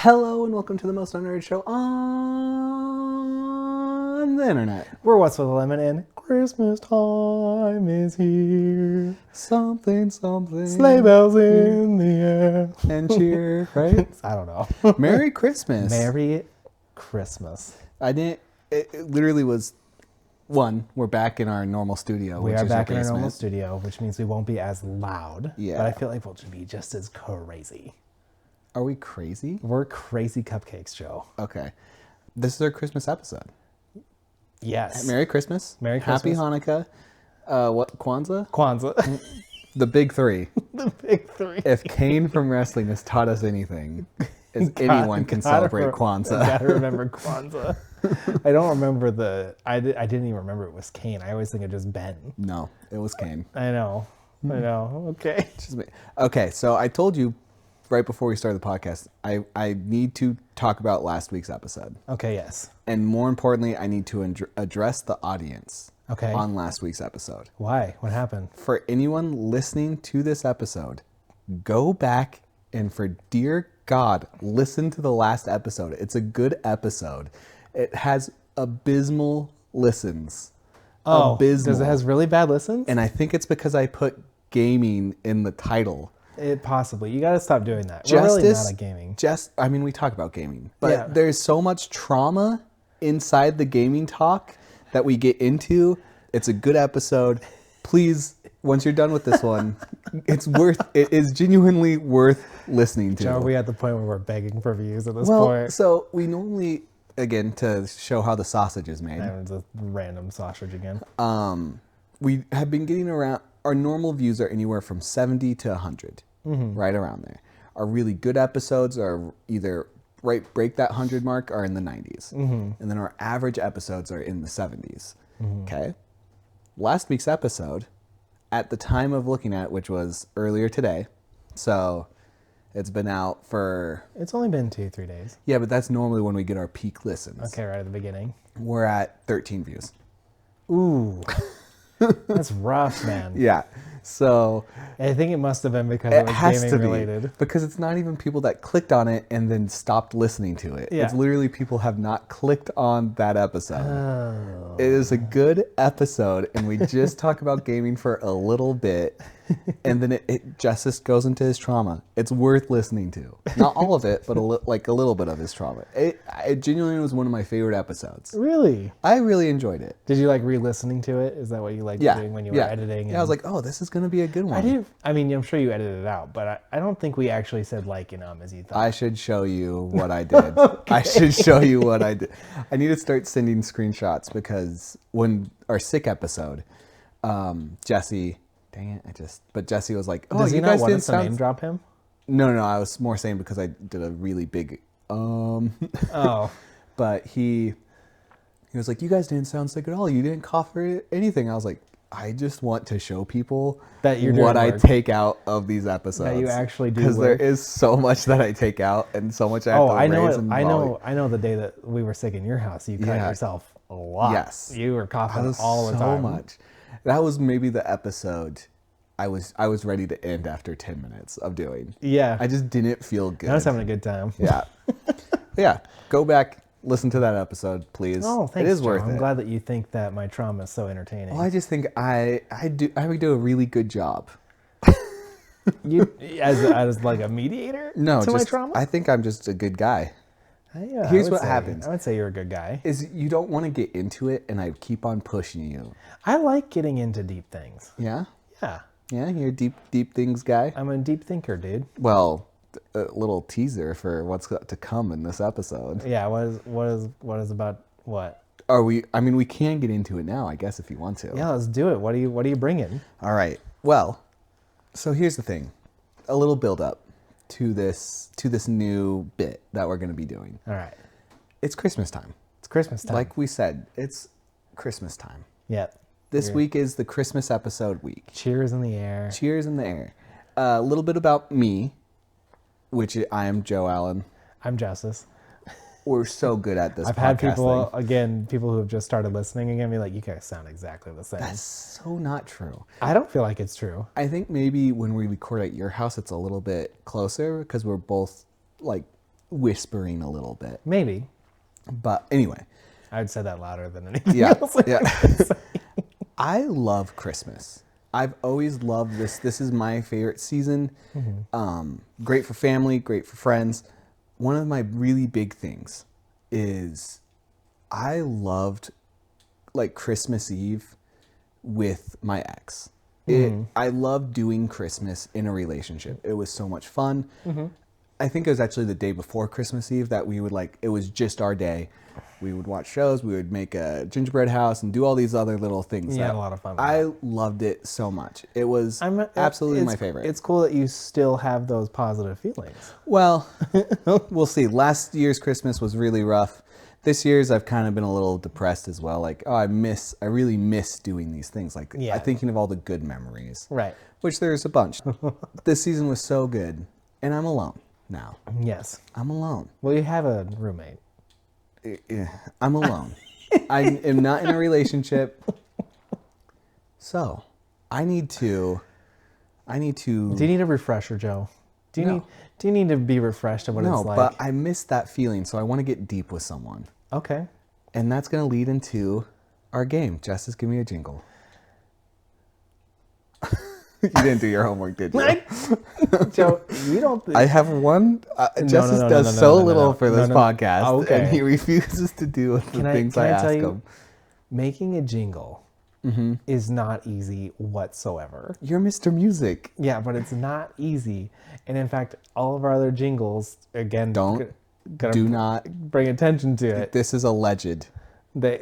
Hello and welcome to the most unheard show on the internet. We're What's with a Lemon, and Christmas time is here. Something. Sleigh bells in the air. And cheer, right? I don't know. Merry Christmas. Merry Christmas. It literally was we're back in our normal studio. We which are is back our in our normal basement. studio, which means we won't be as loud. Yeah. But I feel like we'll be just as crazy. Are we crazy? We're crazy cupcakes, Joe. Okay. This is our Christmas episode. Yes. Merry Christmas. Merry Happy Christmas. Hanukkah. Kwanzaa? Kwanzaa. The big three. The big three. If Kane from wrestling has taught us anything, is anyone can celebrate Kwanzaa. I gotta remember Kwanzaa. I don't remember I didn't even remember it was Kane. I always think it just Ben. No, it was Kane. I know. Okay. Just me. Okay, so I told you right before we started the podcast, I need to talk about last week's episode. Okay, yes. And more importantly, I need to address the audience Okay. on last week's episode. Why? What happened? For anyone listening to this episode, go back and for dear God, listen to the last episode. It's a good episode. It has abysmal listens. Oh, Abysmal. does it has really bad listens? And I think it's because I put gaming in the title. It possibly. You got to stop doing that. We're really not a gaming. We talk about gaming, but Yeah. there's so much trauma inside the gaming talk that we get into. It's a good episode. Please, once you're done with this one, it is genuinely worth listening to. Joe, are we at the point where we're begging for views at this Well, point? so we normally, again, to show how the sausage is made, It's a random sausage again. we have been getting around, our normal views are anywhere from 70 to 100, right around there. Our really good episodes are either break that 100 mark or in the 90s. And then our average episodes are in the 70s. Okay? Last week's episode, at the time of looking at it, which was earlier today, so it's been out for... It's only been 2-3 days. Yeah, but that's normally when we get our peak listens. Okay, right at the beginning. We're at 13 views. Ooh. That's rough, man. Yeah. So I think it must have been because it was has gaming to related. be because it's not even people that clicked on it and then stopped listening to it. Yeah. It's literally people have not clicked on that episode. Oh. It is a good episode, and we just talk about gaming for a little bit, and then it just goes into his trauma. It's worth listening to. Not all of it, but a little bit of his trauma. It genuinely was one of my favorite episodes. Really? I really enjoyed it. Did you like re-listening to it? Is that what you liked doing when you were editing? Yeah, I was like, oh, this is going to be a good one. I'm sure you edited it out, but I don't think we actually said as you thought. I should show you what I did. Okay. I should show you what I did. I need to start sending screenshots because when our sick episode, Jesse, dang it, but Jesse was like, oh, Does you he guys not want didn't us to sound... name drop him? No, I was more saying because I did a really big, Oh. But he was like, you guys didn't sound sick at all. You didn't cough or anything. I was like, I just want to show people that you're what doing I work. take out of these episodes. That you actually do because there work. is so much that I take out and so much I have to raise and I know the day that we were sick in your house, you cut yourself a lot. Yes. You were coughing all the time. So much. That was maybe the episode I was ready to end after 10 minutes of doing. Yeah. I just didn't feel good. I was having a good time. Yeah. Yeah. Go back. Listen to that episode, please. Oh, thanks, it is Joe. worth it. I'm glad that you think that my trauma is so entertaining. Well, I just think I would do a really good job. You as like a mediator to my trauma? I think I'm just a good guy. Yeah, Here's what happens. I would say you're a good guy. Is you don't want to get into it, and I keep on pushing you. I like getting into deep things. Yeah? Yeah. Yeah, you're a deep things guy? I'm a deep thinker, dude. Well, a little teaser for what's to come in this episode. Yeah, what is about what? We can get into it now, I guess, if you want to. Yeah, let's do it. What are you bringing? All right. Well, so here's the thing. A little build up to this new bit that we're going to be doing. All right. It's Christmas time. It's Christmas time. Like we said, it's Christmas time. Yeah. This week is the Christmas episode week. Cheers in the air. Cheers in the air. A little bit about me, which I am Joe Allen. I'm Justice. We're so good at this. I've had people who have just started listening again be like, you guys sound exactly the same. That's so not true. I don't feel like it's true. I think maybe when we record at your house, it's a little bit closer because we're both like whispering a little bit. Maybe. But anyway. I would say that louder than anything Yeah. else. Yeah. I love Christmas. I've always loved this. This is my favorite season. Great for family, great for friends. One of my really big things is I loved like Christmas Eve with my ex. I loved doing Christmas in a relationship. It was so much fun. I think it was actually the day before Christmas Eve that we would like, it was just our day. We would watch shows, we would make a gingerbread house and do all these other little things. You had a lot of fun with I loved it so much. It was absolutely my favorite. It's cool that you still have those positive feelings. Well, we'll see. Last year's Christmas was really rough. This year's I've kind of been a little depressed as well. Like, oh, I really miss doing these things. Like, I'm thinking of all the good memories. Right. Which there's a bunch. This season was so good. And I'm alone now. Yes. I'm alone. Well, you have a roommate. I'm alone. I am not in a relationship. So, I need to. Do you need a refresher, Joe? Do you need to be refreshed on what it's like? No, but I miss that feeling, so I want to get deep with someone. Okay. And that's going to lead into our game. Justice, give me a jingle. You didn't do your homework, did you? Joe, you don't think... I have one. Justice does so little for this podcast, and he refuses to do the things I ask him. Making a jingle is not easy whatsoever. You're Mr. Music. Yeah, but it's not easy. And in fact, all of our other jingles, again, do not bring attention to it. This is alleged. They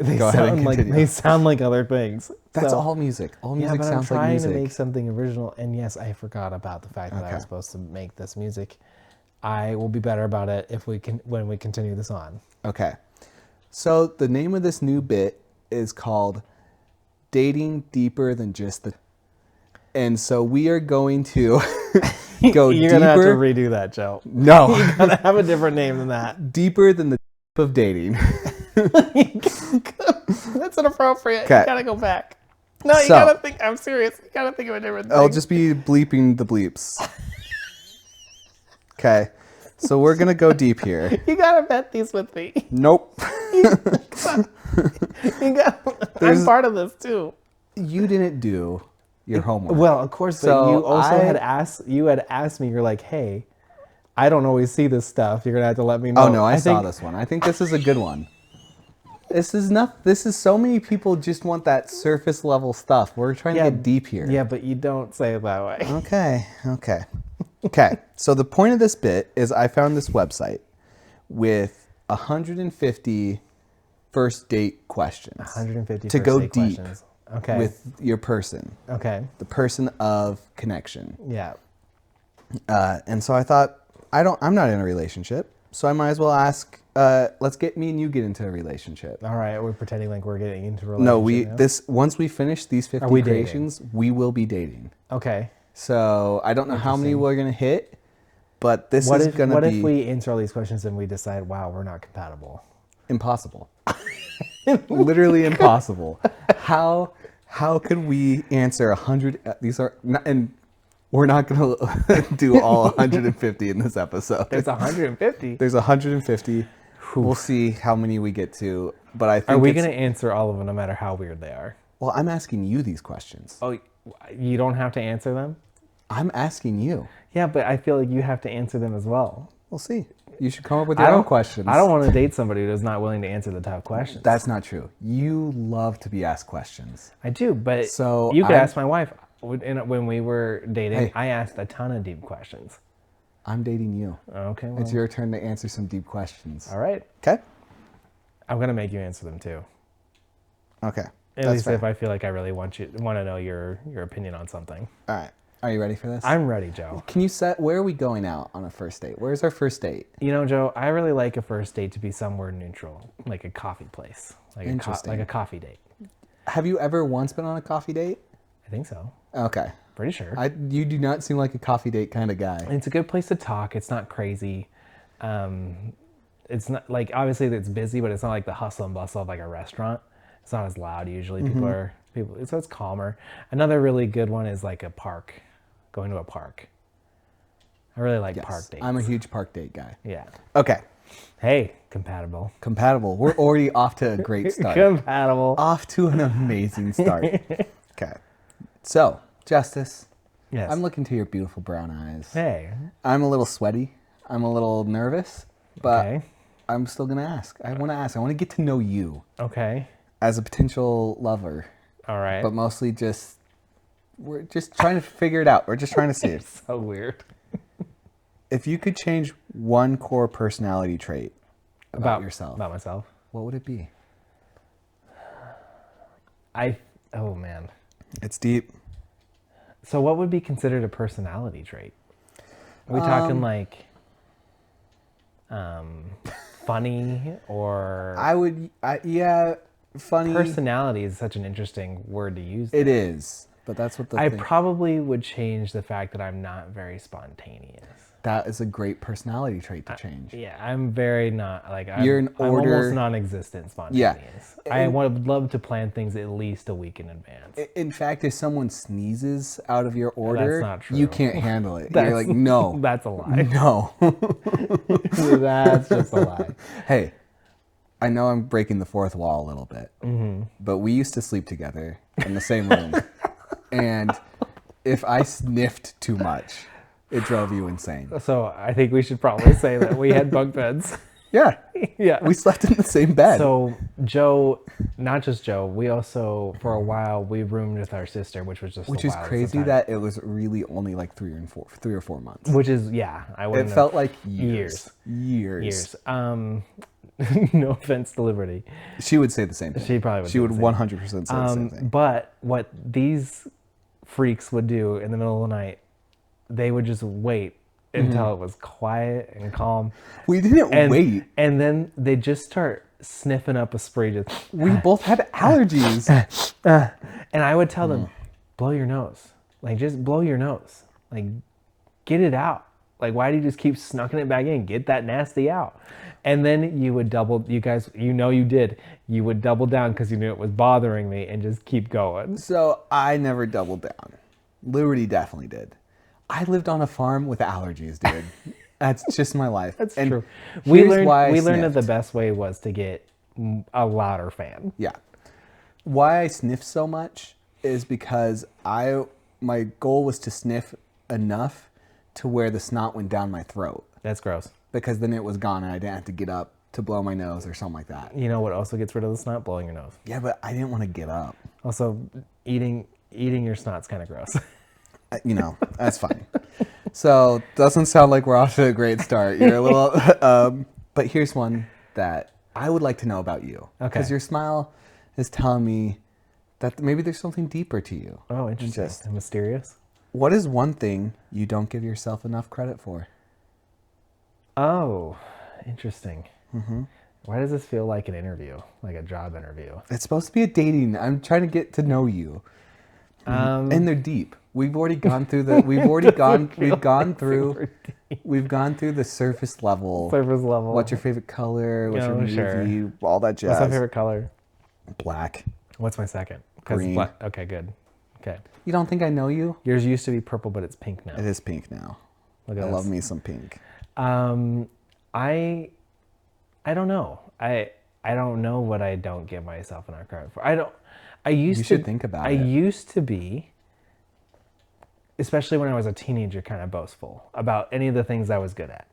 sound like other things. That's all music. All music sounds like music. I'm trying to make something original, and yes, I forgot about the fact that I was supposed to make this music. I will be better about it when we continue this on. Okay. So the name of this new bit is called Dating Deeper Than Just the... And so we are going to go You're going to have to redo that, Joe. No. You're going to have a different name than that. Deeper than the of dating. That's inappropriate. You gotta go back. No, you gotta think. I'm serious. You gotta think of a different thing. I'll just be bleeping the bleeps. Okay. So we're gonna go deep here. You gotta vet these with me. Nope. I'm part of this too. You didn't do your homework. Well, of course, but you also had asked. You had asked me. You're like, hey, I don't always see this stuff. You're gonna have to let me know. Oh no, I saw this one. I think this is a good one. This is so many people just want that surface level stuff. We're trying to get deep here. Yeah, but you don't say it that way. Okay. So the point of this bit is I found this website with 150 first date questions. 150 to first go date deep questions. Okay. with your person. Okay. The person of connection. Yeah. And so I thought, I'm not in a relationship, so I might as well ask, let's get me and you get into a relationship. All right, we're pretending like we're getting into a relationship. No, once we finish these 50 creations, we will be dating. Okay. So I don't know how many we're gonna hit, but this is gonna be. What if we answer all these questions and we decide, wow, we're not compatible? Impossible. Literally impossible. How could we answer 100? These are not, and we're not going to do all 150 in this episode. There's 150. There's 150. We'll see how many we get to. But I think are we going to answer all of them no matter how weird they are? Well, I'm asking you these questions. Oh, you don't have to answer them? I'm asking you. Yeah, but I feel like you have to answer them as well. We'll see. You should come up with your own questions. I don't want to date somebody who's not willing to answer the tough questions. That's not true. You love to be asked questions. I do, but you could ask my wife. When we were dating, I asked a ton of deep questions. I'm dating you. Okay. Well, it's your turn to answer some deep questions. All right. Okay. I'm going to make you answer them too. Okay. At least if I feel like I really want to know your opinion on something. All right. Are you ready for this? I'm ready, Joe. Can you where are we going out on a first date? Where's our first date? You know, Joe, I really like a first date to be somewhere neutral, like a coffee place, like a coffee date. Have you ever once been on a coffee date? I think so. Okay. Pretty sure. You do not seem like a coffee date kind of guy. It's a good place to talk. It's not crazy. It's not like, obviously it's busy, but it's not like the hustle and bustle of like a restaurant. It's not as loud usually. So it's calmer. Another really good one is like a park. Going to a park. I really like Yes. park dates. I'm a huge park date guy. Yeah. Okay. Hey, compatible. Compatible. We're already off to a great start. Compatible. Off to an amazing start. Okay. So, Justice, Yes. I'm looking to your beautiful brown eyes. Hey. I'm a little sweaty. I'm a little nervous, but Okay. I'm still going to ask. I want to ask. I want to get to know you Okay. as a potential lover, All right. but mostly we're just trying to figure it out. We're just trying to see. So weird. If you could change one core personality trait about yourself, About myself. what would it be? Oh man. It's deep. So what would be considered a personality trait? Are we talking like funny or yeah, funny. personality is such an interesting word to use. It is, but that's what I probably would change the fact that I'm not very spontaneous. That is a great personality trait to change. Yeah, I'm very not like You're an I'm order- almost non-existent spontaneous. I would love to plan things at least a week in advance. In fact, if someone sneezes out of your order, That's not true. you can't handle it. You're like, no, That's a lie. no. That's just a lie. Hey, I know I'm breaking the fourth wall a little bit, but we used to sleep together in the same room. And if I sniffed too much, it drove you insane. So I think we should probably say that we had bunk beds. Yeah. Yeah. We slept in the same bed. So Joe, not just Joe, we also for a while we roomed with our sister, which was just Which the is wildest crazy of times. that it was really only like 3 or 4 months. Which is I It wouldn't have- felt like years. years. No offense to Liberty. She would say the same thing. She probably would She say would the 100% say the same thing. But what these freaks would do in the middle of the night, they would just wait until it was quiet and calm. We didn't wait. And then they just start sniffing up a spree. Just, We both had allergies. and I would tell them, blow your nose. Like, just blow your nose. Like, get it out. Like, why do you just keep snucking it back in? Get that nasty out. And then you would you guys, you did. You would double down because you knew it was bothering me and just keep going. So I never doubled down. Liberty definitely did. I lived on a farm with allergies, dude. That's just my life. That's and true. We here's learned why I that the sniffed. best way was to get a louder fan. Yeah. Why I sniff so much is because my goal was to sniff enough to where the snot went down my throat. That's gross. Because then it was gone and I didn't have to get up to blow my nose or something like that. You know what also gets rid of the snot? Blowing your nose. Yeah, but I didn't want to get up. Also, eating your snot's kind of gross. That's fine. So doesn't sound like we're off to a great start. You're a little, but here's one that I would like to know about you. Okay. Because your smile is telling me that maybe there's something deeper to you. Oh, interesting. Mysterious. What is one thing you don't give yourself enough credit for? Oh, interesting. Why does this feel like an interview, like a job interview? It's supposed to be a dating. I'm trying to get to know you. And they're deep. We've already gone through we've gone through the surface level. Surface level. What's your favorite color? What's your movie? Sure. All that jazz. What's my favorite color? Black. What's my second? 'Cause Green. black. Okay, good. Okay. You don't think I know you? Yours used to be purple, but it's pink now. It is pink now. Look at I this. love me some pink. I don't know. I don't know what I don't give myself enough credit for. You should think about I it. used to be, especially when I was a teenager, kind of boastful about any of the things I was good at.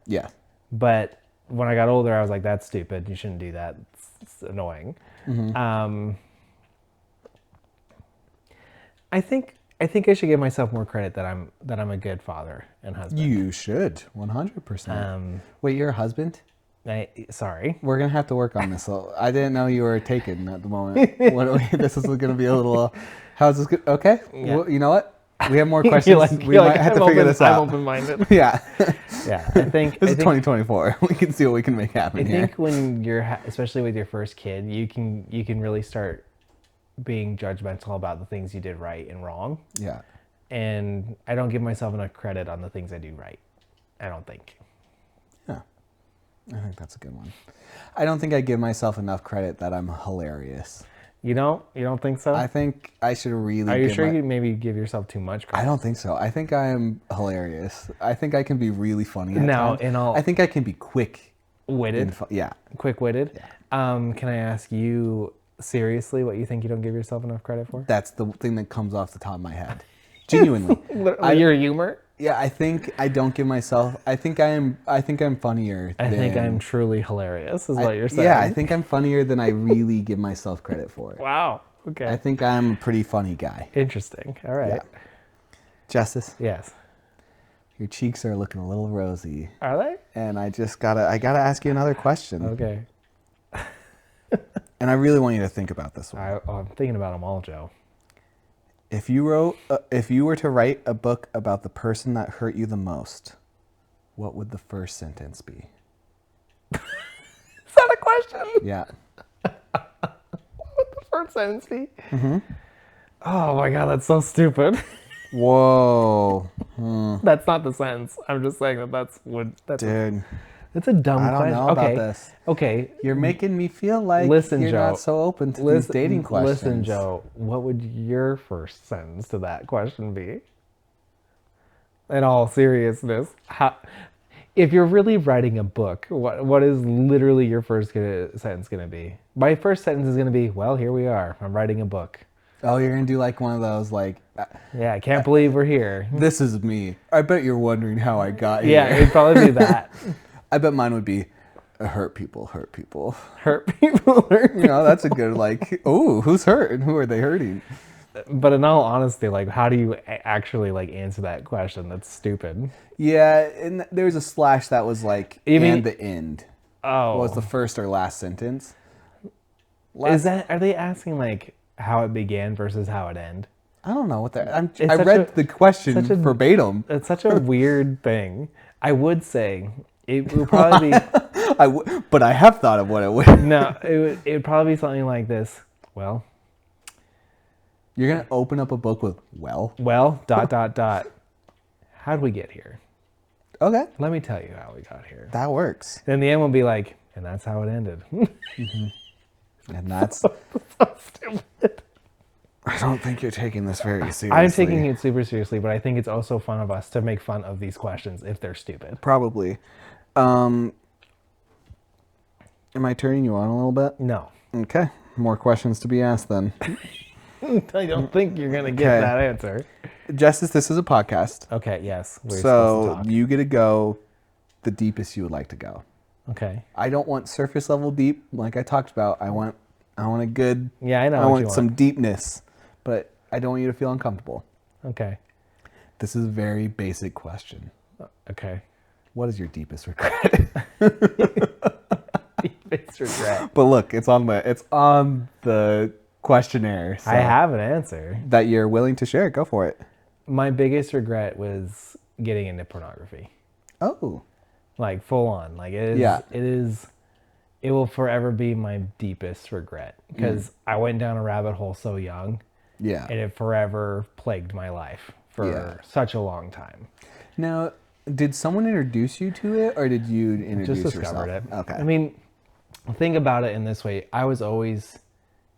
Yeah. But when I got older, I was like, that's stupid. You shouldn't do that. It's annoying. I think I should give myself more credit that I'm a good father and husband. You should. 100%. Wait, you're a husband? Sorry. We're going to have to work on this. So I didn't know you were taken at the moment. This is going to be a little... How's this? Okay. Yeah. Well, you know what? We have more questions. We You're might have to figure this out. I'm open-minded. Yeah. Yeah, I think This is 2024. We can see what we can make happen I here. think when you're, especially with your first kid, you can really start being judgmental about the things you did right and wrong. Yeah. And I don't give myself enough credit on the things I do right. I don't think. Yeah. I think that's a good one. I don't think I give myself enough credit that I'm hilarious. You don't? You don't think so? I think I should really. Are you sure you maybe give yourself too much credit? I don't think so. I think I am hilarious. I think I can be really funny at Now, times. in all I think I can be quick. witted, Yeah. quick-witted. Yeah. Can I ask you seriously what you think you don't give yourself enough credit for? That's the thing that comes off the top of my head. Genuinely. Your humor? Yeah, I think I don't give myself. I think I'm funnier. I think I'm truly hilarious, is what you're saying. Yeah, I think I'm funnier than I really give myself credit for. Wow. Okay. I think I'm a pretty funny guy. Interesting. All right. Yeah. Justice, Yes. your cheeks are looking a little rosy, Are they? and I gotta ask you another question. Okay. And I really want you to think about this one. I'm thinking about them all, Joe. If you were to write a book about the person that hurt you the most, what would the first sentence be? Is that a question? Yeah. What would the first sentence be? Mm-hmm. Oh my god, that's so stupid. Whoa. That's not the sentence. I'm just saying that's Dude, it's a dumb I don't question. know about this. Okay. You're making me feel like Listen, you're Joe. not so open to these dating questions. Listen, Joe. What would your first sentence to that question be? In all seriousness, if you're really writing a book, what is literally your first sentence going to be? My first sentence is going to be, well, here we are. I'm writing a book. Oh, you're going to do like one of those, like, Yeah, I can't believe we're here. this is me. I bet you're wondering how I got here. Yeah, it'd probably be that. I bet mine would be, hurt people, hurt people. Hurt people. You know, that's a good, like, oh, who's hurt and who are they hurting? But in all honesty, like, how do you actually like answer that question? That's stupid. Yeah, and there's a slash that was like, and the end. Oh, Was the first or last sentence. are they asking like how it began versus how it ended? I don't know what that. It's I such read a- the question such a- verbatim. It's such a weird thing. I would say it would probably be But I have thought of what it would. no. It would probably be something like this. Well, You're gonna open up a book with dot dot dot. How'd we get here? Okay, Let me tell you how we got here. that works. Then the end will be like, and that's how it ended. And that's. So stupid. I don't think you're taking this very seriously. I'm taking it super seriously, but I think it's also fun of us to make fun of these questions if they're stupid. Probably. Am I turning you on a little bit? No. Okay. More questions to be asked then. I don't think you're gonna get Okay. that answer. Justice, this is a podcast. Okay, yes. We're supposed So to talk. you get to go the deepest you would like to go. Okay. I don't want surface level deep like I talked about. I want a good. Yeah, I know. I what want you some deepness, but I don't want you to feel uncomfortable. Okay. This is a very basic question. Okay. What is your deepest regret? Deepest regret. But look, it's on the questionnaire. So I have an answer. that you're willing to share. Go for it. My biggest regret was getting into pornography. Oh, Like full on. Like it is. Yeah. It will forever be my deepest regret because I went down a rabbit hole so young, yeah. and it forever plagued my life for Yeah. such a long time. Now, did someone introduce you to it, or did you introduce Just discovered yourself? it. Okay. I mean, think about it in this way. I was always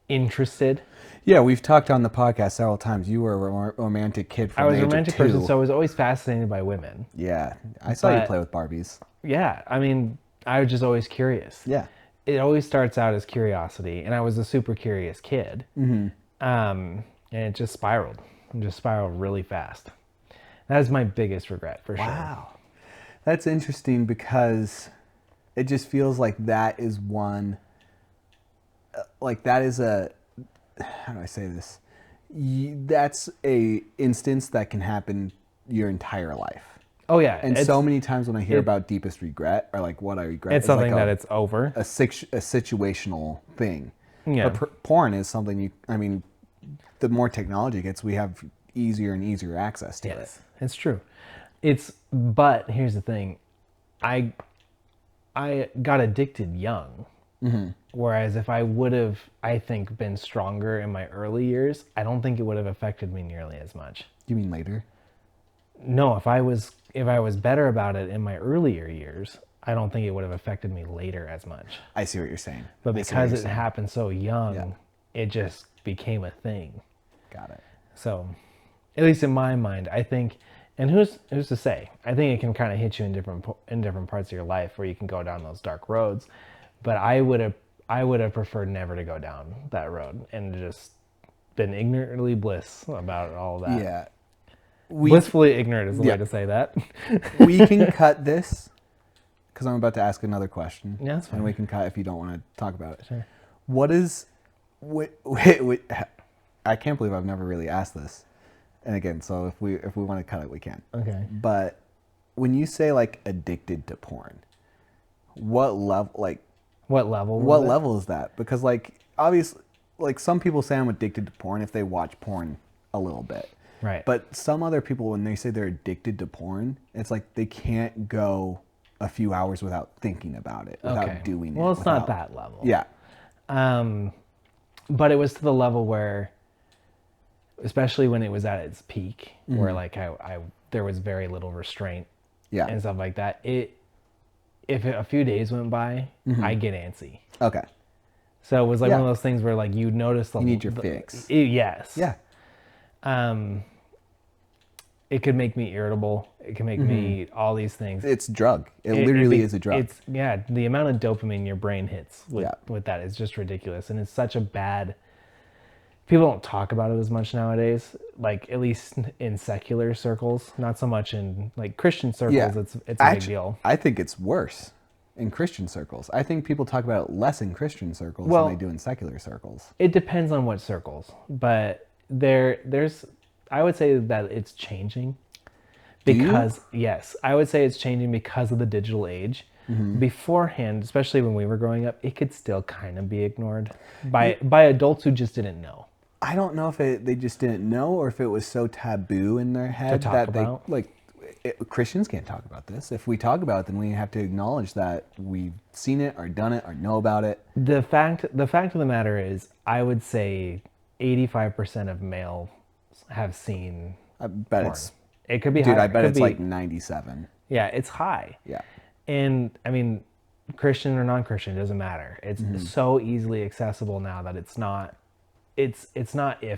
interested. Yeah, we've talked on the podcast several times. You were a romantic kid from I was the a age romantic of 2. person, so I was always fascinated by women. Yeah, I saw you But- play with Barbies. Yeah, I mean, I was just always curious. Yeah. It always starts out as curiosity, and I was a super curious kid. Mm-hmm. And it just spiraled. It just spiraled really fast. That is my biggest regret, for sure. Wow. That's interesting because it just feels like that is one, like that is a, how do I say this? That's a instance that can happen your entire life. Oh, yeah. And so many times when I hear about deepest regret or like what I regret, It's something like that it's over. a situational thing. Yeah. But porn is something I mean, the more technology gets, we have easier and easier access to it. Yes, it's true. But here's the thing. I got addicted young. Mm-hmm. Whereas if I would have, I think, been stronger in my early years, I don't think it would have affected me nearly as much. You mean later? No, if I was better about it in my earlier years, I don't think it would have affected me later as much. I see what you're saying. But I see what because you're it saying. happened so young, Yeah. it just became a thing. Got it. So, at least in my mind, I think, and who's to say? I think it can kind of hit you in different parts of your life where you can go down those dark roads. But I would have preferred never to go down that road and just been ignorantly bliss about all that. Yeah. Blissfully ignorant is the way to say that. We can cut this because I'm about to ask another question. Yeah, that's fine. And we can cut if you don't want to talk about it. Sure. What is... Wait, I can't believe I've never really asked this. And again, so if we want to cut it, we can. Okay. But when you say like addicted to porn, what level What level is that? Because like obviously like some people say I'm addicted to porn if they watch porn a little bit. Right. But some other people, when they say they're addicted to porn, it's like they can't go a few hours without thinking about it, without doing it. Well, it's not that level. Yeah. But it was to the level where, especially when it was at its peak, where like I there was very little restraint and stuff like that. If a few days went by, I get antsy. Okay. So it was like one of those things where like you notice you need your fix. Yes. Yeah. It could make me irritable. It can make me all these things. It's a drug. It literally is a drug. It's the amount of dopamine your brain hits with that is just ridiculous, and it's such a bad. People don't talk about it as much nowadays, like at least in secular circles, not so much in like Christian circles. It's a big deal. I think it's worse in Christian circles. I think people talk about it less in Christian circles Well, than they do in secular circles. It depends on what circles, but there's I would say that it's changing because yes, I would say it's changing because of the digital age. Beforehand, especially when we were growing up, it could still kind of be ignored by adults who just didn't know. I don't know if they just didn't know or if it was so taboo in their head that about. they like Christians can't talk about this. If we talk about it, then we have to acknowledge that we've seen it or done it or know about it. The fact of the matter is, I would say 85% of males have seen I bet porn. it's It could be dude. higher. I bet it's like 97. Yeah, it's high. Yeah. And I mean, Christian or non-Christian, it doesn't matter. It's so easily accessible now that it's not if,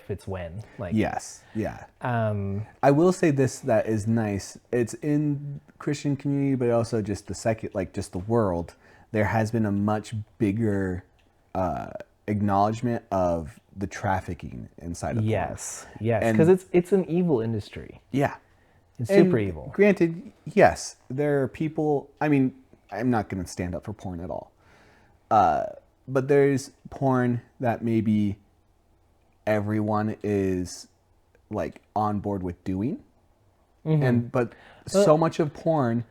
it's when. Like Yes. Yeah. I will say this that is nice. It's in Christian community, but also just just the world. There has been a much bigger acknowledgement of the trafficking inside of porn. Yes, because it's an evil industry. Yeah. It's super evil. Granted, yes, there are people. I mean, I'm not going to stand up for porn at all. But there's porn that maybe everyone is like on board with doing, but so much of porn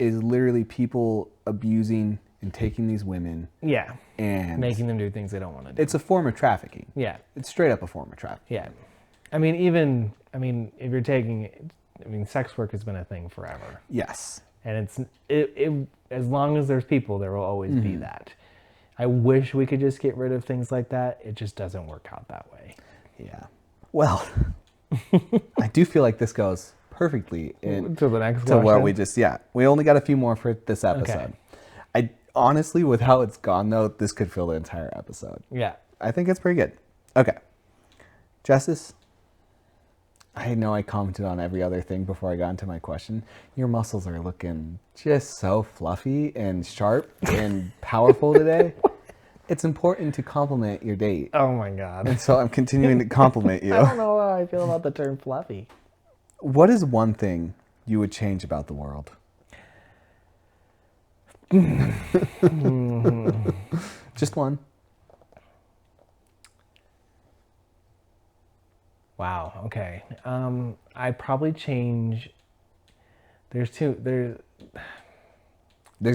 is literally people abusing and taking these women. Yeah. And making them do things they don't want to do. It's a form of trafficking. Yeah. It's straight up a form of trafficking. Yeah. If you're taking, sex work has been a thing forever. Yes. And it as long as there's people, there will always be that. I wish we could just get rid of things like that. It just doesn't work out that way. Yeah. Well, I do feel like this goes perfectly to the next to question. where we only got a few more for this episode. Okay. I honestly, with how it's gone though, this could fill the entire episode. Yeah. I think it's pretty good. Okay. Justice, I know I commented on every other thing before I got into my question. Your muscles are looking just so fluffy and sharp and powerful today. It's important to compliment your date. Oh my God. And so I'm continuing to compliment you. I don't know how I feel about the term fluffy. What is one thing you would change about the world? Just one. Wow. Okay. I'd probably change. There's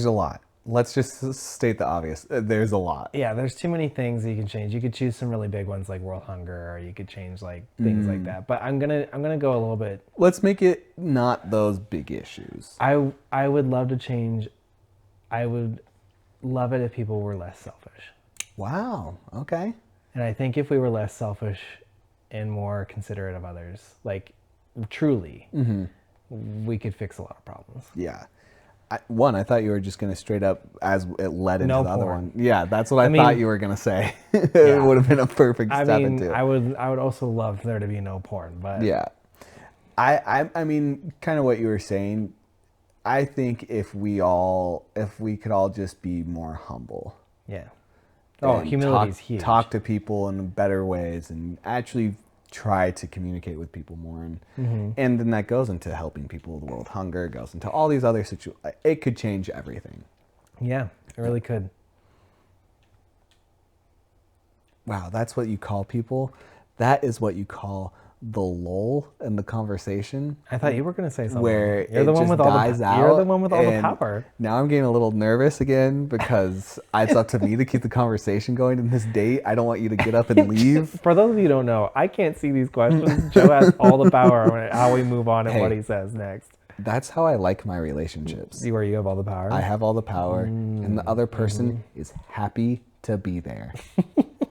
a lot. Let's just state the obvious. There's a lot. Yeah, there's too many things you can change. You could choose some really big ones like world hunger, or you could change like things like that. But I'm gonna go a little bit. Let's make it not those big issues. I would love to change. I would love it if people were less selfish. Wow. Okay. And I think if we were less selfish and more considerate of others, like truly, we could fix a lot of problems. Yeah. I thought you were just going to straight up, as it led into No the other porn. one. Yeah, that's what I mean- thought you were going to say. It Yeah. would have been a perfect I step mean, into it. I would also love there to be no porn, but Yeah. I mean, kind of what you were saying. I think if we could all just be more humble. yeah. Oh, and humility is huge. Talk to people in better ways and actually try to communicate with people more. And then that goes into helping people with world hunger. It goes into all these other situations. It could change everything. Yeah, it really could. Wow, that's what you call people? That is what you call the lull in the conversation. I thought you were going to say something. Where You're the it one just with all dies the out. You're the one with all the and power. Now I'm getting a little nervous again because it's up to me to keep the conversation going in this date. I don't want you to get up and leave. For those of you who don't know, I can't see these questions. Joe has all the power on how we move on and Hey. what he says next. That's how I like my relationships. See where you have all the power? I have all the power, and the other person is happy to be there.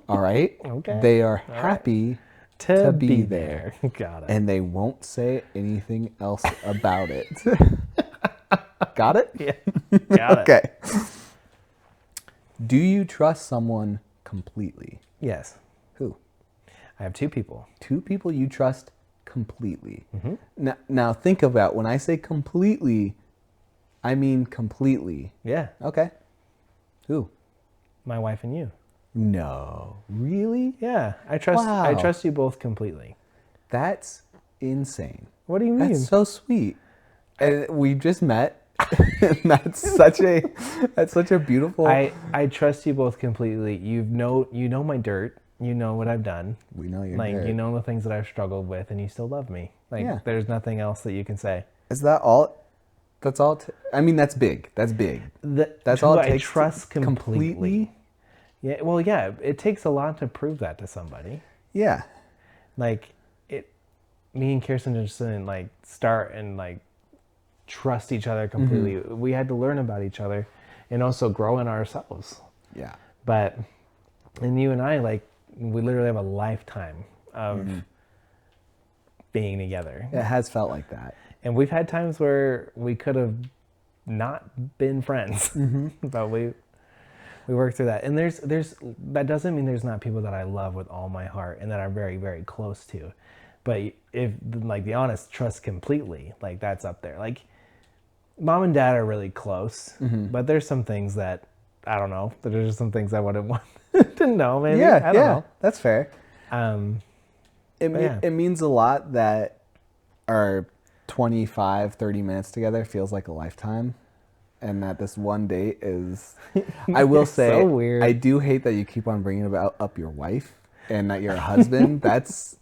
All right? Okay. They are happy to be there. Got it. And they won't say anything else about it. Got it? Yeah. Got it. Okay. Do you trust someone completely? Yes. Who? I have two people. Two people you trust completely. Now think about, when I say completely, I mean completely. Yeah. Okay. Who? My wife and you. No. Really? Yeah. I trust Wow. you both completely. That's insane. What do you mean? That's so sweet. And we just met. that's such a beautiful. I trust you both completely. You know my dirt. You know what I've done. We know your Like, dirt. you know the things that I've struggled with, and you still love me. Like, Yeah. there's nothing else that you can say. Is that all? That's all. I mean, that's big. That's big. That's all it I takes. trust to- completely. Yeah. Well, yeah. It takes a lot to prove that to somebody. Yeah. Like, me and Kirsten just didn't like start and like trust each other completely. We had to learn about each other, and also grow in ourselves. Yeah. But, and you and I, like, we literally have a lifetime of being together. It has felt like that. And we've had times where we could have not been friends, but we worked through that. And there's that doesn't mean there's not people that I love with all my heart and that I'm very, very close to. But if, like, the honest trust completely, like, that's up there. Like, mom and dad are really close, but there's some things that, I don't know, there's just some things I wouldn't want to know, maybe. Yeah. I don't know. That's fair. Yeah. It means a lot that our 25, 30 minutes together feels like a lifetime. And that this one date is, I will say, so weird. I do hate that you keep on bringing up your wife and that you're a husband. That's,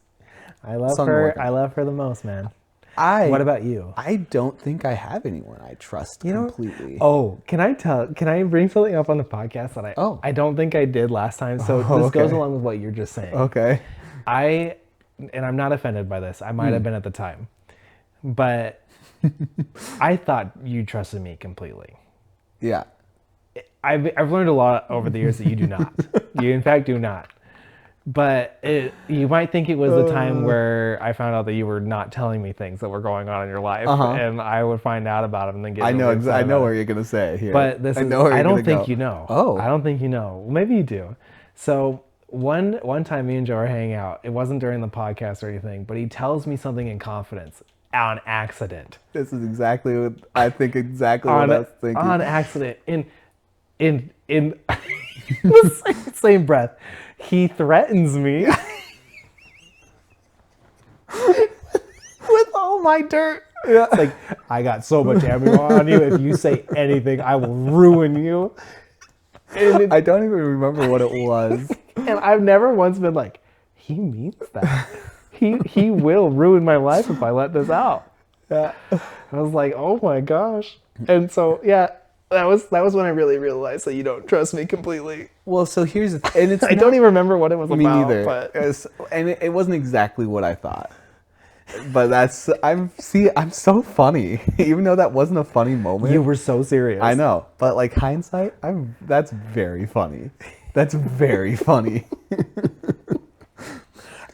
I love something to work her. on. I love her the most, man. What about you? I don't think I have anyone I trust completely. Oh, can I bring something up on the podcast that I don't think I did last time? So this goes okay. along with what you're just saying. Okay. And I'm not offended by this. I might have been at the time. But I thought you trusted me completely. Yeah. I've learned a lot over the years that you do not. You in fact do not. But you might think it was the time where I found out that you were not telling me things that were going on in your life, and I would find out about them and then get. I know. really upset I know about where it. you're gonna say here. But this I is. know where I you're don't gonna think go. you know. Oh. I don't think you know. Well, maybe you do. So one time, me and Joe are hanging out. It wasn't during the podcast or anything, but he tells me something in confidence on accident. This is exactly what I think. Exactly what I was thinking. On accident. In the same breath, he threatens me With all my dirt. It's like, I got so much ammo on you. If you say anything, I will ruin you. And, I don't even remember what it was. and I've never once been like, he means that. He will ruin my life if I let this out. Yeah. I was like, oh my gosh. And so, yeah, that was when I really realized that you don't trust me completely. Well, so here's the and it's I don't even remember what it was me about. neither. But It wasn't exactly what I thought. But I'm so funny. Even though that wasn't a funny moment. you were so serious. I know. But like hindsight, that's very funny. That's very funny.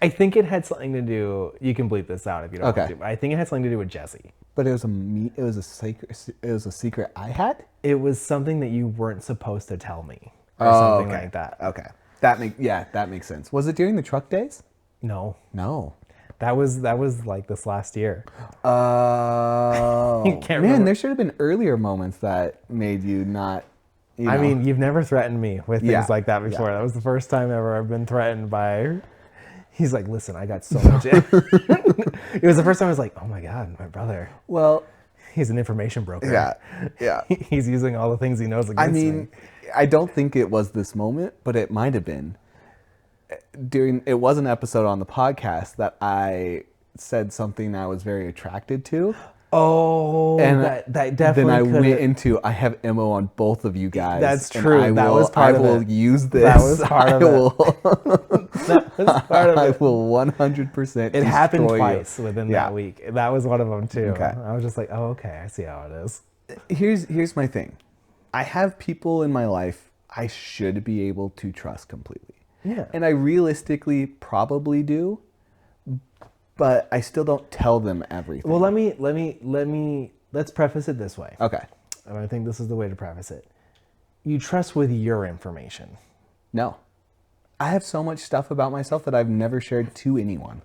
I think it had something to do. You can bleep this out if you don't Okay. want to. But I think it had something to do with Jesse. But it was a secret I had? It was something that you weren't supposed to tell me, or Oh, something okay. like that. Okay. That makes sense. Was it during the truck days? No, No. that was like this last year. Oh. You can't Man, remember. there should have been earlier moments that made you not, I mean, you've never threatened me with things Yeah, like that before. yeah. That was the first time ever I've been threatened by. He's like, listen, I got so much. It was the first time I was like, oh my God, my brother. Well, He's an information broker. yeah. He's using all the things he knows I against me. mean, I don't think it was this moment, but it might have been. It was an episode on the podcast that I said something I was very attracted to. Oh, And that definitely then I could've- went into I have MO on both of you guys. That's and true. I That will, was part I of will it. use this. That was part of it. That was part of I it. will 100%. It happened destroy you. twice within Yeah. that week. That was one of them too. Okay. I was just like, oh, okay, I see how it is. Here's my thing. I have people in my life I should be able to trust completely. Yeah. And I realistically probably do, but I still don't tell them everything. Well, let's preface it this way. Okay. And I think this is the way to preface it. You trust with your information. No. I have so much stuff about myself that I've never shared to anyone.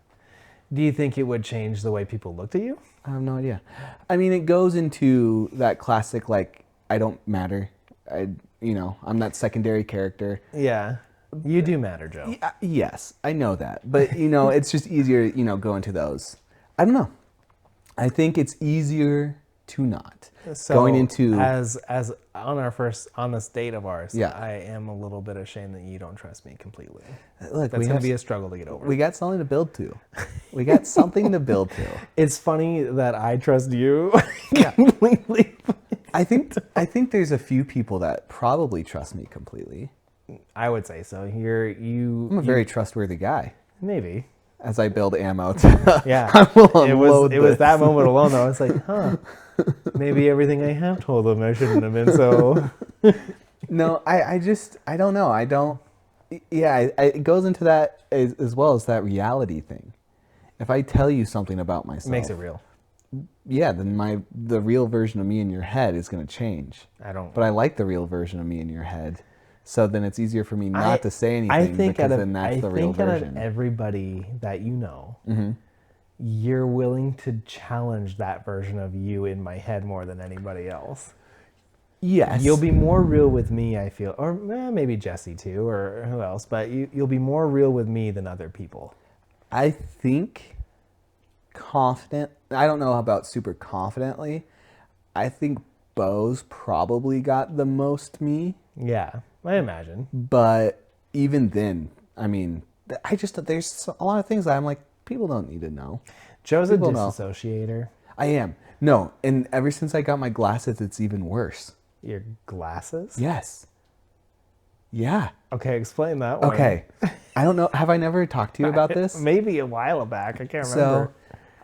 Do you think it would change the way people looked at you? I have no idea. I mean, it goes into that classic, like, I don't matter. I'm that secondary character. Yeah. You do matter, Joe. Yes, I know that. But, it's just easier, go into those. I don't know. I think it's easier to not. So Going into... as on this date of ours, Yeah. I am a little bit ashamed that you don't trust me completely. Look, That's going to be a struggle to get over. we got something to build to. We got something to build to. It's funny that I trust you completely. I think there's a few people that probably trust me completely. I would say so. I'm a very trustworthy guy. Maybe. As I build ammo to Yeah. I will It was unload that this. moment alone that I was like, huh. Maybe everything I have told them I shouldn't have been so. No, I don't know. I don't. Yeah, it goes into that as well as that reality thing. If I tell you something about myself, It makes it real. Yeah, then the real version of me in your head is going to change. But I like the real version of me in your head. So then it's easier for me not to say anything because then that's the real version. Out of everybody that you know, you're willing to challenge that version of you in my head more than anybody else. Yes. You'll be more real with me, I feel, or maybe Jesse too, or who else, but you'll be more real with me than other people. I think confident. I don't know about super confidently. I think Bo's probably got the most me. Yeah, I imagine. But even then, I mean, there's a lot of things that I'm like, people don't need to know. Joe's People a know. disassociator. I am. No, and ever since I got my glasses, it's even worse. Your glasses? Yes. Yeah. Okay, explain that one. Okay. I don't know. Have I never talked to you about this? Maybe a while back. I can't So,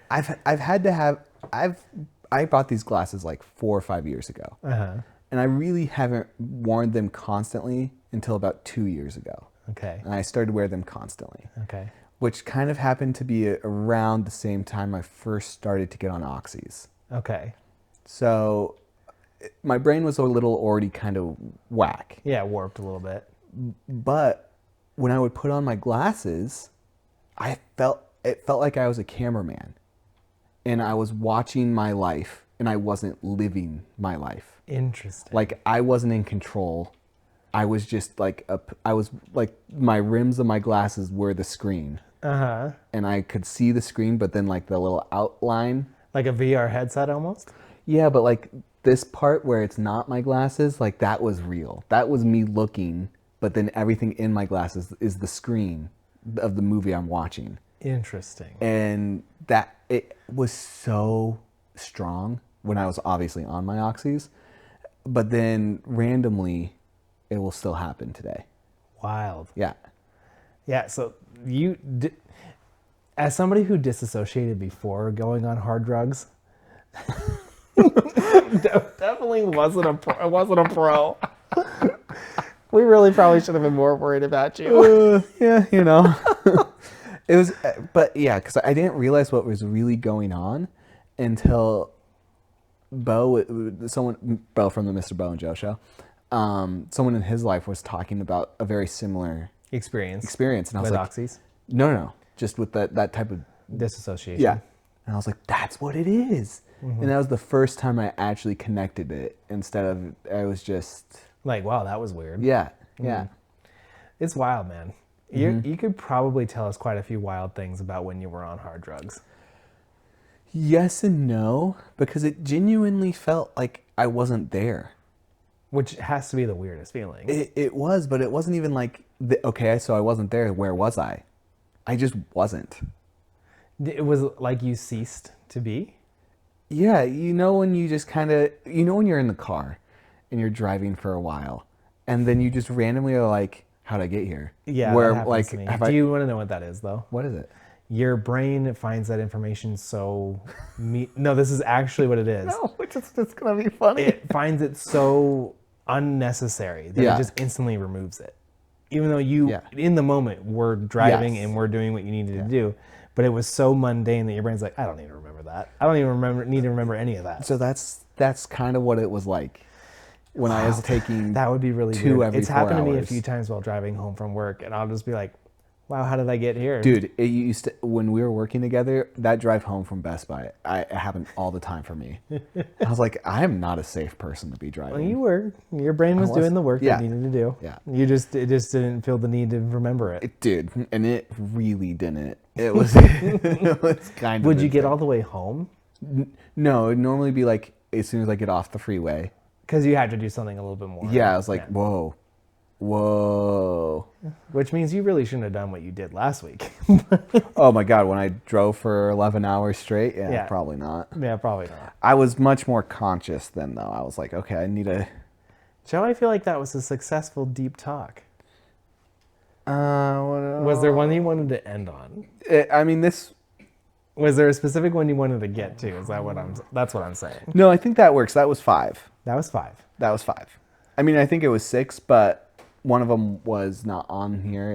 remember. I bought these glasses like 4 or 5 years ago. Uh-huh. And I really haven't worn them constantly until about 2 years ago. Okay. And I started to wear them constantly. Okay. Which kind of happened to be around the same time I first started to get on oxys. Okay. So my brain was a little already kind of whack. Yeah, warped a little bit. But when I would put on my glasses, it felt like I was a cameraman. And I was watching my life and I wasn't living my life. Interesting. Like I wasn't in control. I was just like my rims of my glasses were the screen. Uh-huh. And I could see the screen, but then like the little outline. Like a VR headset almost? Yeah, but like this part where it's not my glasses, like that was real. That was me looking, but then everything in my glasses is the screen of the movie I'm watching. Interesting. And that it was so strong when I was obviously on my oxys, but then randomly it will still happen today. Wild. Yeah. Yeah, so as somebody who disassociated before going on hard drugs, definitely wasn't a pro. We really probably should have been more worried about you. Yeah, It was, but yeah, because I didn't realize what was really going on until Bo from the Mr. Bo and Joe show, someone in his life was talking about a very similar Experience and I was with like, oxys, no, just with that type of disassociation. yeah, and I was like, that's what it is, and that was the first time I actually connected it instead of I was just Like, wow, that was weird. yeah. It's wild, man. You could probably tell us quite a few wild things about when you were on hard drugs. Yes and no, because it genuinely felt like I wasn't there. Which has to be the weirdest feeling. It was, but it wasn't even like, okay, so I wasn't there. Where was I? I just wasn't. It was like you ceased to be? Yeah, you know when you just kind of, you know when you're in the car and you're driving for a while, and then you just randomly are like, how'd I get here? Yeah, Where that happens to me. Do you want to know what that is, though? What is it? Your brain finds that information so... No, this is actually what it is. No, it's going to be funny. It finds it so unnecessary that Yeah. it just instantly removes it. Even though you, in the moment, were driving and were doing what you needed to do, but it was so mundane that your brain's like, I don't need to remember that. I don't even need to remember any of that. So that's kind of what it was like when I was taking that would be really two weird. every It's 4 happened to me a hours. few times while driving home from work, and I'll just be like, wow, how did I get here? Dude, it used to, when we were working together, that drive home from Best Buy, it happened all the time for me. I was like, I am not a safe person to be driving. Well, you were. Your brain was doing the work Yeah. it needed to do. Yeah. It just didn't feel the need to remember it. Dude, and it really didn't. It was, it was kind of. Would you get all the way home? No, it'd normally be like as soon as I get off the freeway. Because you had to do something a little bit more. Yeah, I was like, whoa. Which means you really shouldn't have done what you did last week. Oh my God, when I drove for 11 hours straight? Yeah, probably not. Yeah, probably not. I was much more conscious then, though. I was like, okay, I need a... Joe, I feel like that was a successful deep talk. What Was there one you wanted to end on? I mean, this... Was there a specific one you wanted to get to? That's what I'm saying. No, I think that works. That was 5. That was 5. That was 5. I mean, I think it was 6, but one of them was not on here.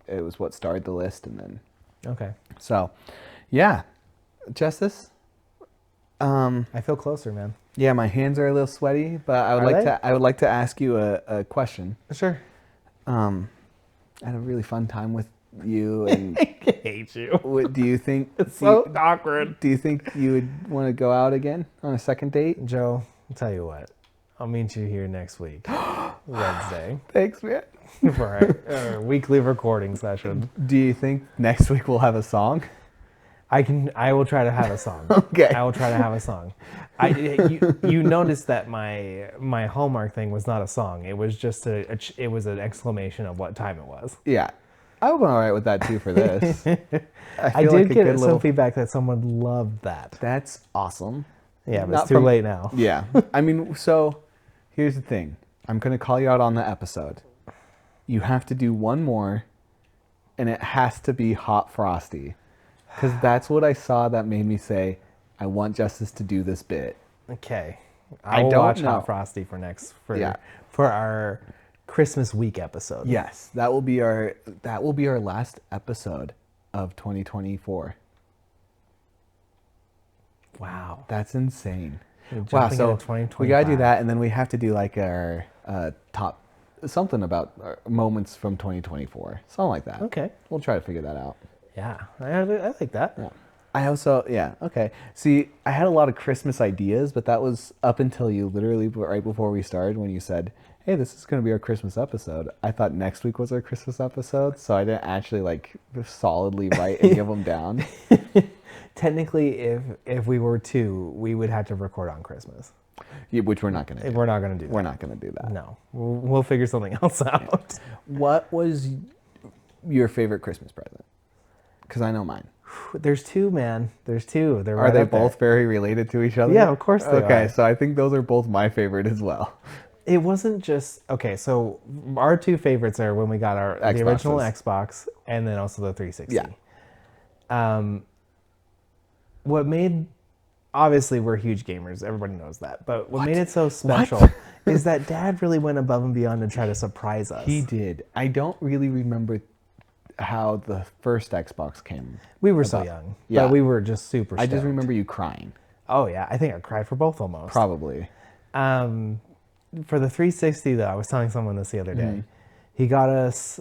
It was what started the list, and then... Okay. So, yeah. Justice? I feel closer, man. Yeah, my hands are a little sweaty, but I would like to ask you a question. Sure. I had a really fun time with you, and I hate you. do you think It's so awkward. Do you think you would want to go out again on a second date? Joe, I'll tell you what. I'll meet you here next week, Wednesday, Thanks, man. for our weekly recording session. Do you think next week we'll have a song? I will try to have a song. Okay. I will try to have a song. You noticed that my Hallmark thing was not a song. It was just it was an exclamation of what time it was. Yeah. I would be all right with that too for this. I did get some feedback that someone loved that. That's awesome. Yeah, but it's too late now. Yeah. I mean, so here's the thing. I'm going to call you out on the episode. You have to do one more, and it has to be Hot Frosty. Because that's what I saw that made me say, I want Justice to do this bit. Okay. I will don't watch know. Hot Frosty for our Christmas week episode. Yes, that will be our last episode of 2024. Wow. That's insane. Wow, so we gotta do that, and then we have to do like our top something about our moments from 2024, something like that. Okay. We'll try to figure that out. Yeah, I like that. Yeah. I also, okay. See, I had a lot of Christmas ideas, but that was up until you literally right before we started when you said, hey, this is going to be our Christmas episode. I thought next week was our Christmas episode, so I didn't actually like solidly write and give them down. Technically, if we were to, we would have to record on Christmas. Yeah, which we're not going to do. We're not going to do that. We're not going to do that. No. We'll figure something else out. What was your favorite Christmas present? Because I know mine. There's 2, man. There's 2. They're Are right they up there. both very related to each other? Yeah, of course they are. Okay, so I think those are both my favorite as well. It wasn't just... Okay, so our 2 favorites are when we got the original Xbox and then also the 360. Yeah. What made... Obviously, we're huge gamers. Everybody knows that. But what made it so special is that Dad really went above and beyond to try to surprise us. He did. I don't really remember how the first Xbox came. We were so young. Yeah. But we were just super I stoked. just remember you crying. Oh, yeah. I think I cried for both almost. Probably. For the 360, though, I was telling someone this the other day. He got us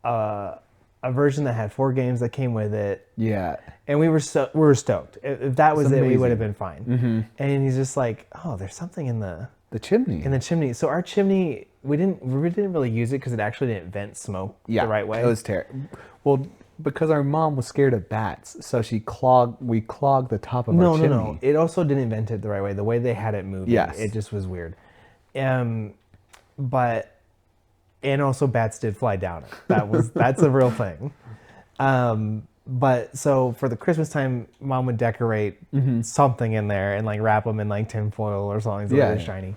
a version that had 4 games that came with it. Yeah. And we were stoked. If that was it, we would have amazing. been fine. And he's just like, oh, there's something in the chimney. chimney. So our chimney, we didn't really use it because it actually didn't vent smoke the right way. It was terrible. Well, because our mom was scared of bats, so we clogged the top of our chimney. No. It also didn't vent it the right way. The way they had it moving, Yes. it just was weird. But and also bats did fly down it. That's a real thing. But so for the Christmas time, Mom would decorate something in there and like wrap them in like tinfoil or something so they're shiny.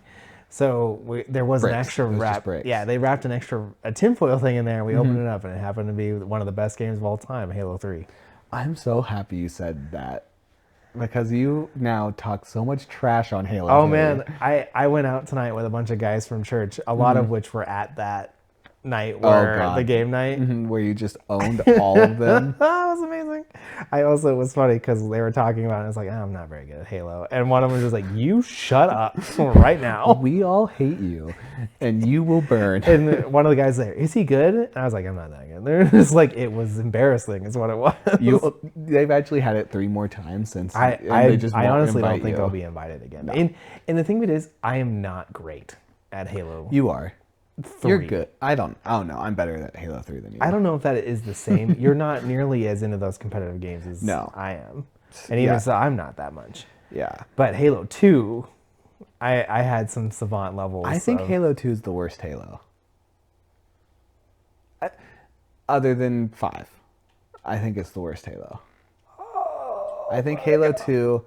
So there was Bricks. an extra It was just wrap. bricks. Yeah, they wrapped a tinfoil thing in there. And we opened it up and it happened to be one of the best games of all time, Halo 3. I'm so happy you said that because you now talk so much trash on Halo. Oh 3. man, I went out tonight with a bunch of guys from church, a lot of which were at that night where the game night. Where you just owned all of them. Oh, it was amazing. I also, it was funny because they were talking about it. And it's like, oh, I'm not very good at Halo. And one of them was just like, you shut up right now. We all hate you, and you will burn. And one of the guys there, is he good? And I was like, I'm not that good. They're just like, it was embarrassing is what it was. They've actually had it 3 more times since. I honestly don't think you. I'll be invited again. No. And the thing of it is, I am not great at Halo. You are. 3. You're good. I don't know. I'm better at Halo 3 than you. I don't know if that is the same. You're not nearly as into those competitive games as I am. And even so, I'm not that much. Yeah. But Halo 2, I had some savant levels. I think Halo 2 is the worst Halo. Other than 5. I think it's the worst Halo. I think Halo 2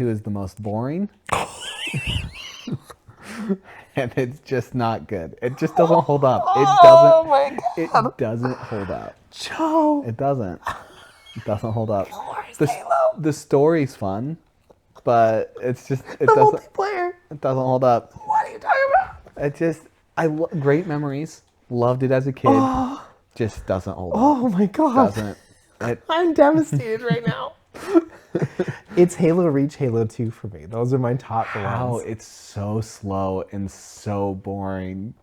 is the most boring. And it's just not good. It just doesn't hold up. It doesn't hold up. Joe. It doesn't. It doesn't hold up. The story's fun, but it's just it doesn't. Multiplayer. It doesn't hold up. What are you talking about? Great memories. Loved it as a kid. Just doesn't hold up. Oh my god. Doesn't. I'm devastated right now. It's Halo Reach, Halo 2 for me. Those are my top ones. It's so slow and so boring.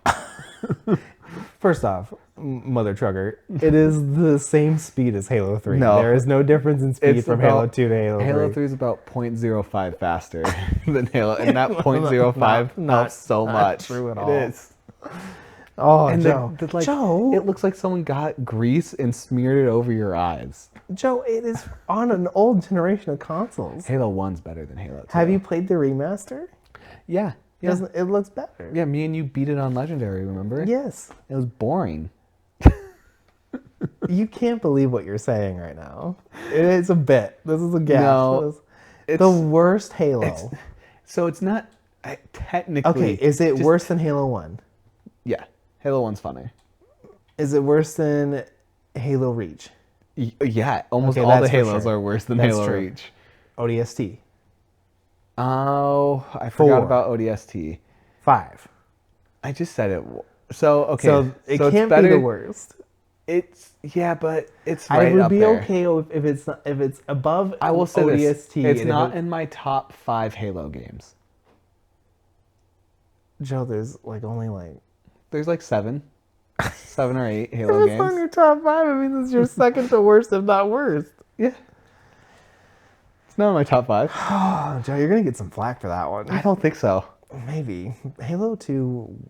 First off, Mother Trucker, it is the same speed as Halo 3. No. There is no difference in speed from Halo 2 to Halo 3. Halo 3 is about 0.05 faster than Halo, and that 0.05 helps so much. True at all. It is. Oh, And Joe. Joe, it looks like someone got grease and smeared it over your eyes. Joe, it is on an old generation of consoles. Halo 1's better than Halo 2. Have you played the remaster? Yeah. It looks better. Yeah, me and you beat it on Legendary, remember? Yes. It was boring. You can't believe what you're saying right now. It's a bit. This is a gap. No, it's the worst Halo. So it's not technically... Okay, is it worse than Halo 1? Yeah. Halo 1's funny. Is it worse than Halo Reach? Yeah, almost all the Halos are worse than Halo true. Reach. ODST. Oh, I forgot 4. about ODST. 5. I just said it. So, okay. So it it's can't better. be the worst. But it's right I would up be there. okay if it's above I will say ODST. this. It's not in my top 5 Halo games. Joe, there's only There's 7 or 8 Halo it's games. on your top 5. I mean, this is your second to worst, if not worst. Yeah. It's not in my top 5. Oh, Joe, you're gonna get some flack for that one. I don't think so. Maybe Halo 2.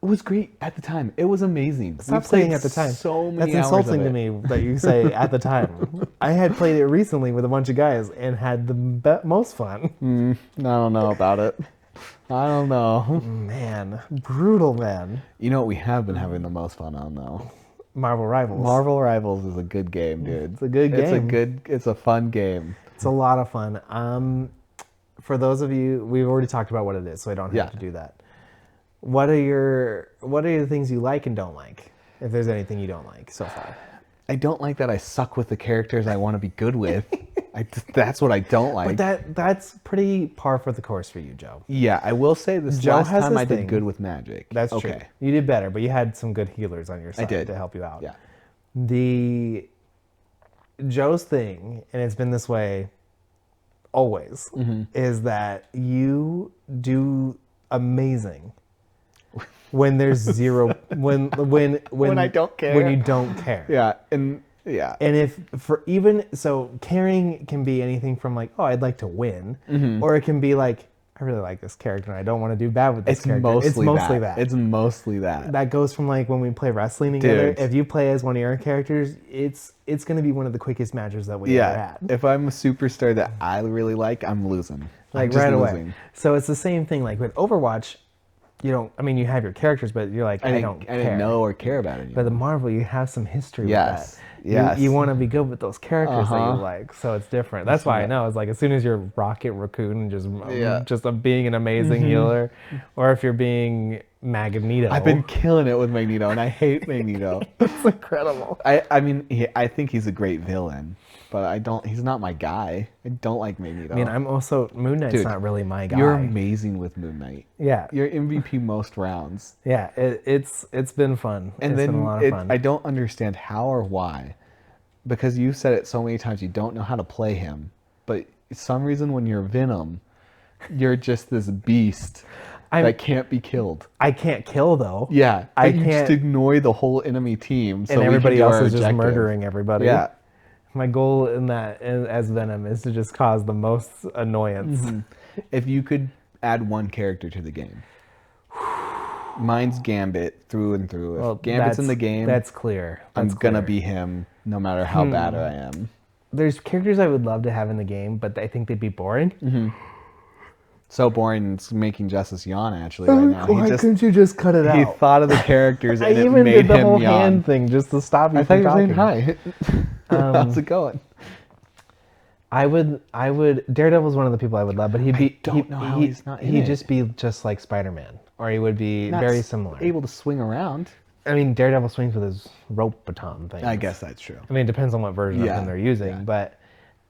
It was great at the time. It was amazing. Stop saying at the time. So many That's hours insulting of to it. me that you say at the time. I had played it recently with a bunch of guys and had the most fun. I don't know about it. I don't know. Man, brutal, man. You know what we have been having the most fun on though? Marvel Rivals. Marvel Rivals is a good game, dude. It's a good game. It's a fun game. It's a lot of fun. For those of you, we've already talked about what it is, so I don't have to do that. What are the things you like and don't like? If there's anything you don't like so far. I don't like that I suck with the characters I want to be good with. That's what I don't like. But that's pretty par for the course for you, Joe. Yeah, I will say this Joe last has time this I did thing. good with magic. That's true. You did better, but you had some good healers on your side did. to help you out. Yeah. The Joe's thing, and it's been this way always, is that you do amazing when there's zero when I don't care. when you don't care. Yeah, and yeah. And if for even so, caring can be anything from like, oh, I'd like to win, or it can be like, I really like this character and I don't want to do bad with this character. It's mostly that. It's mostly that. That goes from like when we play wrestling together. Dude. If you play as one of your characters, it's going to be one of the quickest matches that we ever had. If I'm a superstar that I really like, I'm losing. Like I'm just right away. losing. So it's the same thing. Like with Overwatch, you don't. I mean, you have your characters, but you're like, I don't care. I didn't know or care about it. But the Marvel, you have some history with that. Yes. You want to be good with those characters that you like, so it's different. That's why I know. It's like as soon as you're Rocket Raccoon and just being an amazing healer, or if you're being Magneto. I've been killing it with Magneto, and I hate Magneto. It's incredible. I mean, I think he's a great villain, but I don't. He's not my guy. I don't like Magneto. I mean, I'm also Moon Knight's not really my guy. You're amazing with Moon Knight. Yeah. You're MVP most rounds. Yeah, it's been fun. And it's then been a lot of fun. I don't understand how or why, because you've said it so many times. You don't know how to play him, but for some reason when you're Venom, you're just this beast that can't be killed. I can't kill though. Yeah, I you can't. just ignore the whole enemy team, so And everybody else is just objective. murdering everybody. Yeah. My goal as Venom is to just cause the most annoyance. If you could add one character to the game, mine's Gambit through and through. If Gambit's in the game, that's clear. I'm gonna be him, no matter how bad I am. There's characters I would love to have in the game, but I think they'd be boring. So boring, it's making Justice yawn actually right now. Why couldn't you just cut it out? He thought of the characters I and it even made did the him whole yawn. hand thing just to stop you I thought from you were saying talking. hi. How's it going? I would. Daredevil's one of the people I would love, but he'd be. He's not in He'd it. just be just like Spider-Man, or he would be very similar. Able to swing around. I mean, Daredevil swings with his rope baton thing. I guess that's true. I mean, it depends on what version of him they're using, but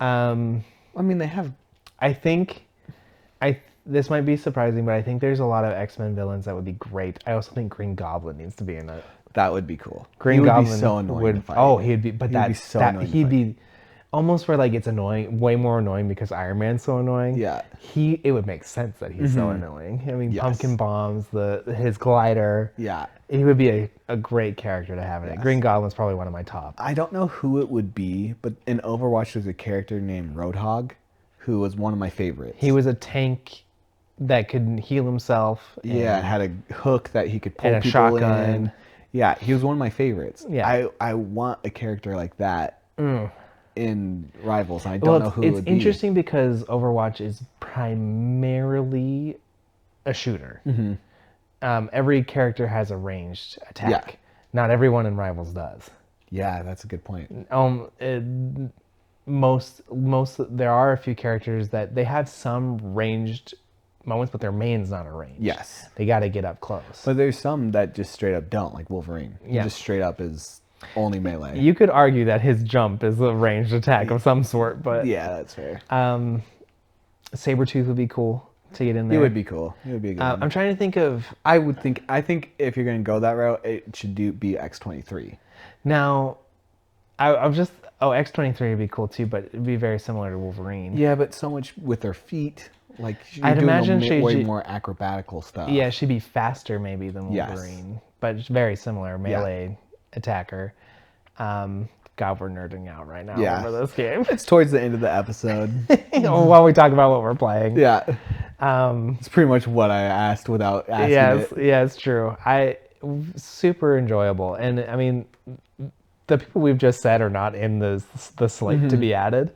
I mean, they have. I think, this might be surprising, but I think there's a lot of X-Men villains that would be great. I also think Green Goblin needs to be in it. That would be cool. Green he Goblin would be so annoying. To fight. Oh, he'd be. But He'd be so annoying to he'd fight. be almost where like it's annoying, way more annoying because Iron Man's so annoying. Yeah. It would make sense that he's so annoying. I mean, Yes. pumpkin bombs, his glider. Yeah. He would be a great character to have in it. Green Goblin's probably one of my top. I don't know who it would be, but in Overwatch there's a character named Roadhog, who was one of my favorites. He was a tank that could heal himself. Yeah, had a hook that he could pull and a people shotgun. in. Yeah, he was one of my favorites. Yeah. I want a character like that in Rivals. And I don't know who it would It's be. interesting because Overwatch is primarily a shooter. Every character has a ranged attack. Yeah. Not everyone in Rivals does. Yeah, that's a good point. There are a few characters that they have some ranged moments, but their main's not a range. Yes. They got to get up close. But there's some that just straight up don't, like Wolverine. He Yeah. just straight up is only melee. You could argue that his jump is a ranged attack of some sort, but Yeah, that's fair. Sabretooth would be cool to get in there. He would be cool. He would be a good one. I'm trying to think of I think if you're going to go that route, it should be X-23. now. I'm just X-23 would be cool too, but it'd be very similar to Wolverine. Yeah, but so much with their feet. Like you're I'd doing imagine way she'd- more acrobatical stuff. Yeah, she'd be faster maybe than Yes. Wolverine, but it's very similar melee attacker. God, we're nerding out right now Yeah. over this game. It's towards the end of the episode. While we talk about what we're playing. Yeah. It's pretty much what I asked without asking it. Yeah, it's true. Super enjoyable, and I mean, the people we've just said are not in the slate to be added,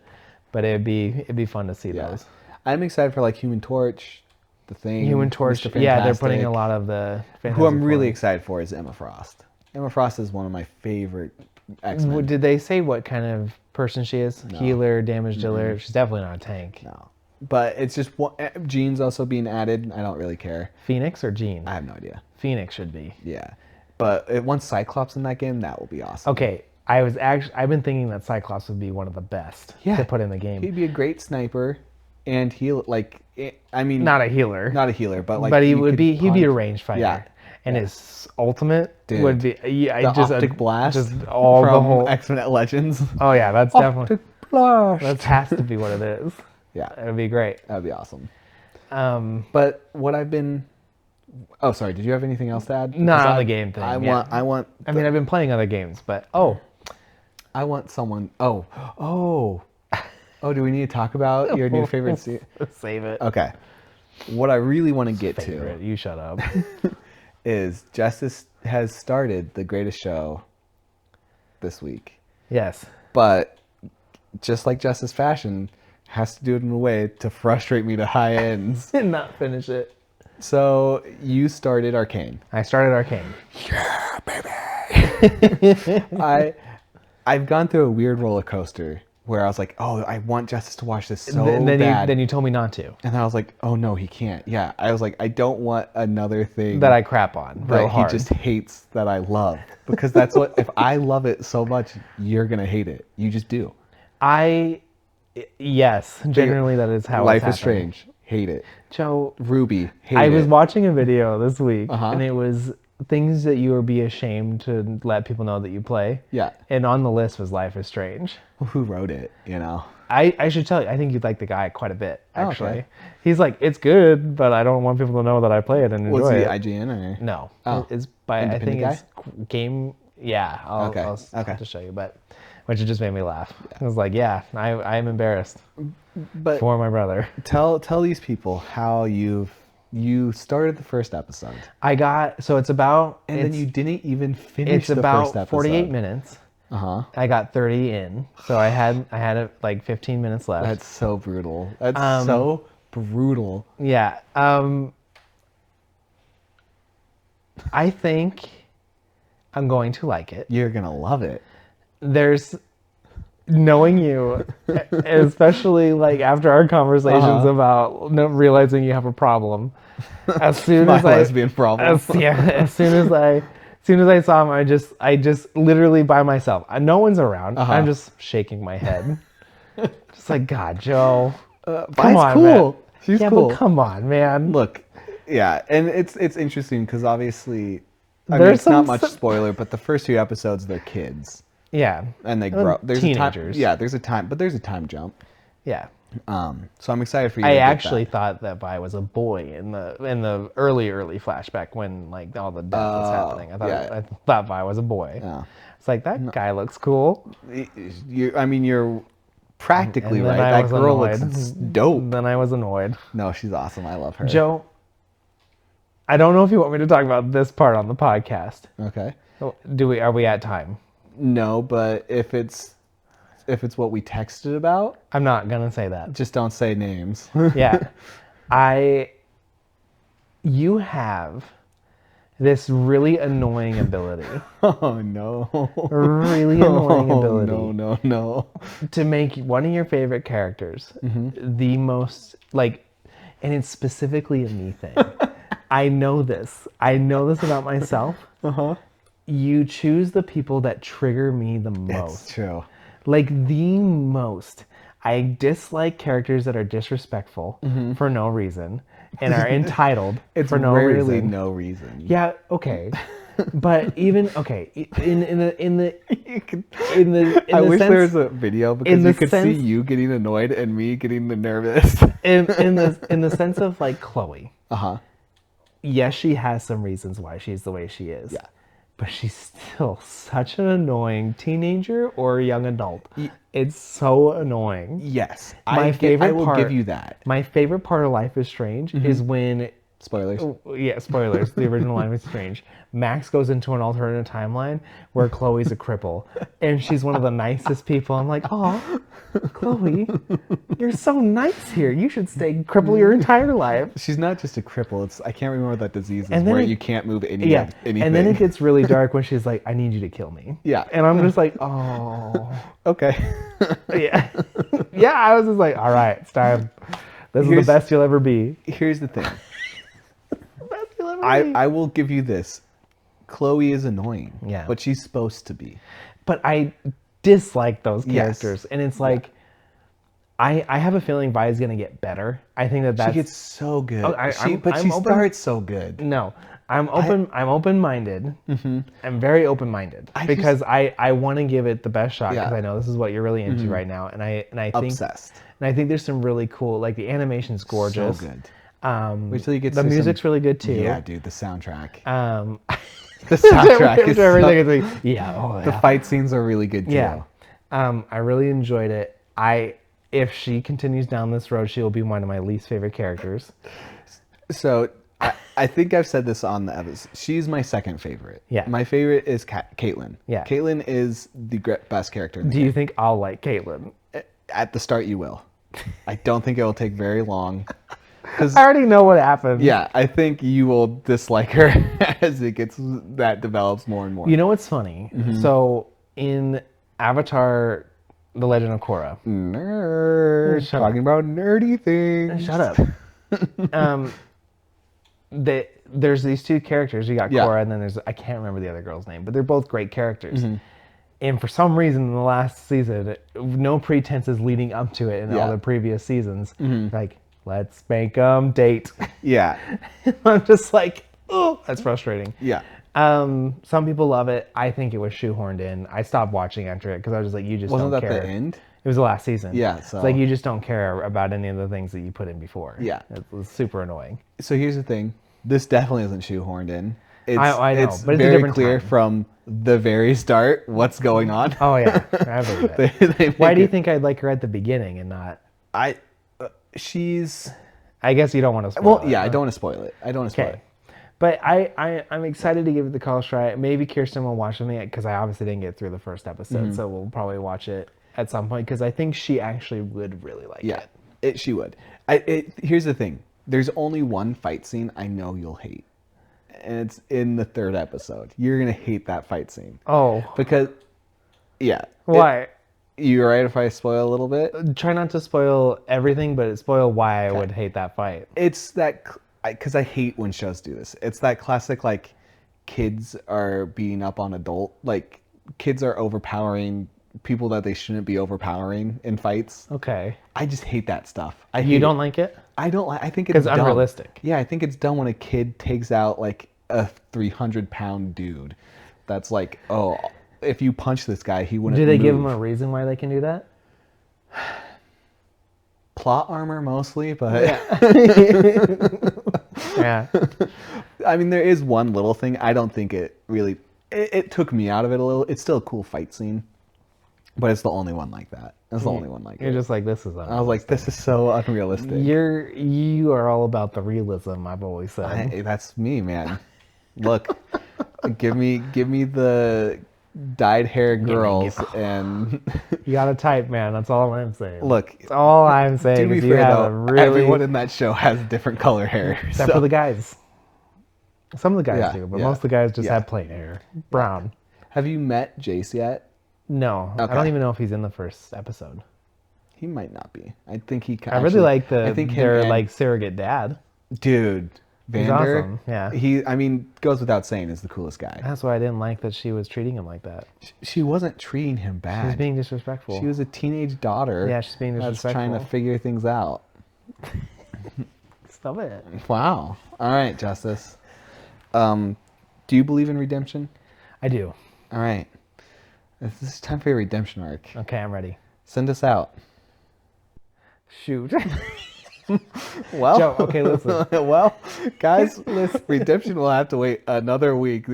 but it'd be fun to see those. I'm excited for like Human Torch, The Thing. Human Torch, Mr. yeah, they're putting Fantastic. a lot of the. Who I'm Fantastic really Four. excited for is Emma Frost. Emma Frost is one of my favorite X-Men. Did they say what kind of person she is? Healer, damage dealer. She's definitely not a tank. No. But it's just Jean's also being added. I don't really care. Phoenix or Jean? I have no idea. Phoenix should be. Yeah. But once Cyclops in that game, that will be awesome. Okay, I've been thinking that Cyclops would be one of the best to put in the game. He'd be a great sniper and heal. Like, I mean, Not a healer. not a healer, but like. but he'd could be a punch. ranged fighter. Yeah. and his ultimate Dude, would be I The just optic blast just all the from whole. X-Men Legends. Oh yeah, that's definitely Optic blast. that has to be what it is. Yeah, It would be great. that'd be awesome. Um, But what I've been... Oh, sorry. Did you have anything else to add? Not Because on the game thing. I yeah. want. I mean, I've been playing other games, but I want someone. Oh. Do we need to talk about your new favorite scene? save it. Okay. What I really want to get Favorite. You shut up. to is Justice has started the greatest show this week, Yes. but just like Justice Fashion, has to do it in a way to frustrate me to high ends. And not finish it. So you started Arcane. I started Arcane. Yeah, baby. I've gone through a weird roller coaster where I was like, oh, I want Justice to watch this so bad. Then you told me not to. And then I was like, oh no, he can't. Yeah, I was like, I don't want another thing That I crap on real that hard. he just hates that I love, because that's what, if I love it so much, you're gonna hate it. You just do. Yes, generally that is how Life it's is happening. Strange. Hate it. Joe, Ruby. Hate I it. was watching a video this week, Uh-huh. and it was things that you would be ashamed to let people know that you play. Yeah. And on the list was Life is Strange. Who wrote it? You know. I should tell you, I think you'd like the guy quite a bit, Oh, actually. okay. He's like, it's good, but I don't want people to know that I play it and enjoy Was he it. IGN or? No. Oh. It's by, I think Independent it's Game, yeah, I'll Okay. have to show you, but, which it just made me laugh. I was like, yeah, I'm embarrassed But for my brother. tell these people how you started the first episode, So it's about, and then you didn't even finish it's the about first episode. 48 minutes. Uh-huh. I got 30 in, so I had like 15 minutes left. That's so brutal. That's so brutal. Yeah. I think I'm going to like it. You're gonna love it. There's knowing you, especially like after our conversations about realizing you have a problem. As soon My as lesbian problem. as soon as I saw him, I just literally by myself. No one's around. I'm just shaking my head, just like, God, Joe, come on, cool. man. She's yeah, cool. but come on, man. Look, yeah, and it's interesting because obviously, I mean, There's it's not some- much spoiler, but the first few episodes they're kids Yeah, and they grow. There's teenagers. A time, yeah, there's a time jump. yeah. So I'm excited for you. I to get actually that. thought that Vi was a boy in the early flashback when like all the death was happening. I thought Vi was a boy. Yeah. It's like that guy looks cool. You're practically And then right. I That was girl annoyed. looks dope. Then I was annoyed. No, she's awesome. I love her. Joe, I don't know if you want me to talk about this part on the podcast. Okay. Are we at time? No, but if it's what we texted about, I'm not gonna say that. just don't say names. Yeah. You have this really annoying ability. Oh no. Really annoying ability. No. To make one of your favorite characters the most like, and it's specifically a me thing. I know this about myself. You choose the people that trigger me the most. It's true. Like the most. I dislike characters that are disrespectful for no reason and are entitled It's for no rarely reason. no reason. Yeah, okay. But even okay, in the I wish sense, there was a video because the you could see sense- you getting annoyed and me getting the nervous. in the sense of like Chloe. Yes, she has some reasons why she's the way she is. Yeah. But she's still such an annoying teenager or young adult. It's so annoying. Yes. My I favorite will part, give you that. My favorite part of Life is Strange is when, Spoilers. yeah, spoilers, the original Life is Strange. Max goes into an alternate timeline where Chloe's a cripple. And she's one of the nicest people. I'm like, oh, Chloe, you're so nice here. You should stay cripple your entire life. She's not just a cripple. It's I can't remember what that disease is And then where it- you can't move anything. And then it gets really dark when she's like, I need you to kill me. Yeah. And I'm just like, oh. Okay. Yeah. Yeah, I was just like, all right, it's time. This is the best you'll ever be. Here's the thing. Best you'll ever be. I will give you this. Chloe is annoying. Yeah. But she's supposed to be. But I dislike those Yes. characters. And it's like, I have a feeling Vi's going to get better. I think that's... She gets so good. Oh, But she I'm open- starts so good. No. I'm open-minded. I'm very open-minded because I want to give it the best shot because I know this is what you're really into right now, and I think Obsessed. And I think there's some really cool, like the animation's gorgeous. So good. Wait till you get the to music's really good too. Yeah, dude, the soundtrack. The soundtrack is everything. The fight scenes are really good too. Yeah. I really enjoyed it. If she continues down this road, she will be one of my least favorite characters. So I think I've said this on the episode. She's my second favorite. Yeah. My favorite is Caitlin. Yeah. Caitlin is the best character. Do you think I'll like Caitlin? At the start, you will. I don't think it will take very long. I already know what happened. Yeah, I think you will dislike her as that develops more and more. You know what's funny? So in Avatar: The Legend of Korra, talking about nerdy things. Shut up. There's these two characters. You got Korra, and then I can't remember the other girl's name, but they're both great characters. And for some reason, in the last season, no pretenses leading up to it in all the previous seasons, like, let's make them date. Yeah. I'm just like, oh, that's frustrating. Yeah. Some people love it. I think it was shoehorned in. I stopped watching after it because I was just like, you just don't care. Wasn't that the end? It was the last season. Yeah. So. It's like, you just don't care about any of the things that you put in before. Yeah. It was super annoying. So here's the thing. This definitely isn't shoehorned in. I know, it's but it's very a different clear time. from the very start what's going on. Oh, yeah. I believe it. Why do you think I'd like her at the beginning and not... She's... I guess you don't want to spoil it. Well, yeah, I don't want to spoil it. Okay. But I'm excited to give it the college try. Maybe Kirsten will watch it because I obviously didn't get through the first episode, so we'll probably watch it at some point because I think she actually would really like it. She would. Here's the thing. There's only one fight scene I know you'll hate. And it's in the third episode. You're going to hate that fight scene. Oh. Because, yeah. Why? You all right if I spoil a little bit? Try not to spoil everything, but spoil why I would hate that fight. It's that, because I hate when shows do this. It's that classic, like, kids are beating up on like, kids are overpowering people that they shouldn't be overpowering in fights. Okay. I just hate that stuff. You don't like it? I don't like. I think it's because unrealistic. Yeah, I think it's dumb when a kid takes out like a 300-pound dude. That's like, oh, if you punch this guy, he wouldn't. Do they move. give him a reason why they can do that? Plot armor mostly, but yeah. I mean, there is one little thing. I don't think it really. It took me out of it a little. It's still a cool fight scene, but it's the only one like that. It's the only one like You're it. just like, this is unrealistic. I was like, this is so unrealistic. You are all about the realism, I've always said. That's me, man. Look, give me the dyed hair girls and you got to type, man. That's all I'm saying. Look, that's all I'm saying. To be fair, though, everyone in that show has different color hair, except for the guys. Some of the guys do, but most of the guys just have plain hair, brown. Have you met Jace yet? No, okay. I don't even know if he's in the first episode. He might not be. I think he. I really like their like surrogate dad. Dude, Vander. He's awesome. Yeah. I mean, goes without saying, is the coolest guy. That's why I didn't like that she was treating him like that. She wasn't treating him bad. She was being disrespectful. She was a teenage daughter. Yeah, she's being disrespectful. That's trying to figure things out. Stop it. Wow. All right, Justice. Do you believe in redemption? I do. All right. This is time for your redemption arc. Okay, I'm ready. Send us out. Shoot. Well, Joe, okay, listen. Well, guys, redemption will have to wait another week.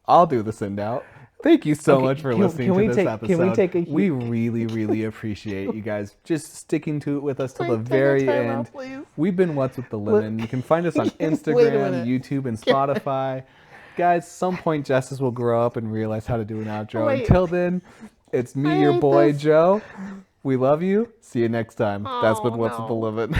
I'll do the send out. Thank you so much for listening to this episode. Can we take a We really, really appreciate you guys just sticking to it with us till the very end. We've been What's with the Lemon. You can find us on Instagram, YouTube, and Spotify. Guys, some point Justice will grow up and realize how to do an outro. Until then, it's me, your boy, Joe. We love you. See you next time. That's been What's with the Lemon.